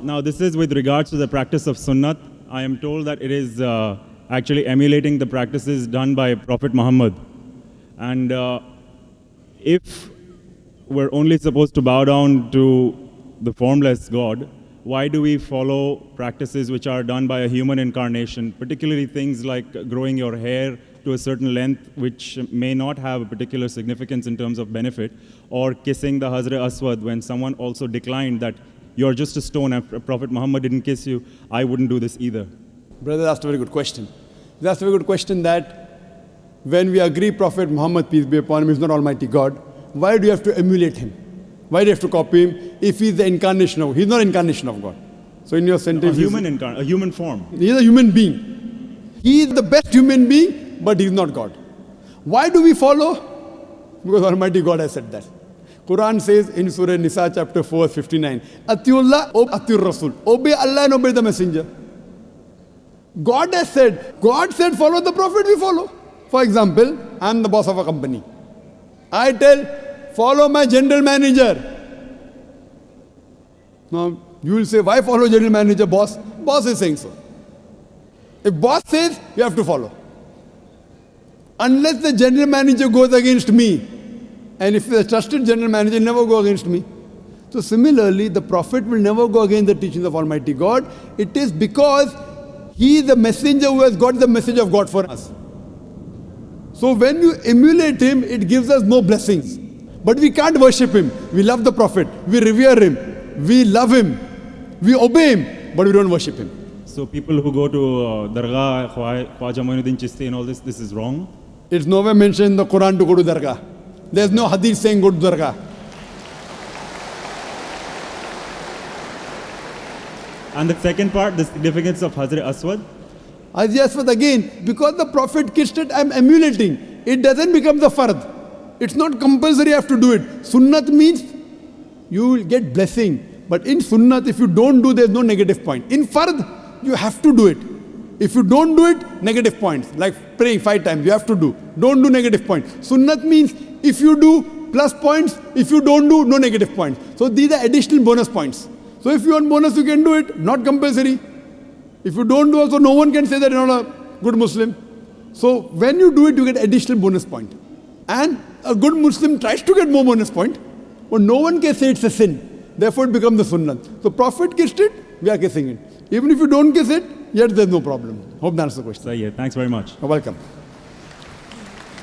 Now, this is with regards to the practice of sunnat. I am told that it is actually emulating the practices done by Prophet Muhammad. And if we're only supposed to bow down to the formless God, why do we follow practices which are done by a human incarnation, particularly things like growing your hair to a certain length, which may not have a particular significance in terms of benefit, or kissing the Hazrat Aswad when someone also declined that you're just a stone, if Prophet Muhammad didn't kiss you, I wouldn't do this either. Brother asked a very good question. He asked a very good question that when we agree Prophet Muhammad, peace be upon him, is not Almighty God, why do you have to emulate him? Why do you have to copy him if he's the incarnation of, he's not incarnation of God. So in your sentence, a human form. He's a human being. He is the best human being, but he's not God. Why do we follow? Because Almighty God has said that. Quran says in Surah Nisa chapter 4, 59, Atiullah, Atiur Rasul. Obey Allah and obey the Messenger. God has said, God said follow the Prophet, we follow. For example, I'm the boss of a company. I tell, follow my general manager. Now, you will say, why follow general manager, boss? Boss is saying so. If boss says, you have to follow. Unless the general manager goes against me, and if the trusted general manager never go against me. So similarly, the Prophet will never go against the teachings of Almighty God. It is because he is the messenger who has got the message of God for us. So when you emulate him, it gives us more blessings. But we can't worship him. We love the Prophet. We revere him. We love him. We obey him. But we don't worship him. So people who go to Dargah, Khwaja Moinuddin Chishti and all this is wrong? It's nowhere mentioned in the Quran to go to Dargah. There's no hadith saying go to Dargah. And the second part, the significance of Hazrat Aswad? Hazrat Aswad again, because the Prophet kissed it, I'm emulating. It doesn't become the fard. It's not compulsory I have to do it. Sunnat means you will get blessing. But in Sunnat, if you don't do, there's no negative point. In fard, you have to do it. If you don't do it, negative points. Like praying 5 times, you have to do. Don't do negative points. Sunnat means if you do, plus points. If you don't do, no negative points. So these are additional bonus points. So if you want bonus, you can do it. Not compulsory. If you don't do also, no one can say that you're not a good Muslim. So when you do it, you get additional bonus point. And a good Muslim tries to get more bonus point, but no one can say it's a sin. Therefore it becomes the sunnah. So Prophet kissed it, we are kissing it. Even if you don't kiss it, yet there's no problem. Hope that answers the question. Thanks very much. You're welcome.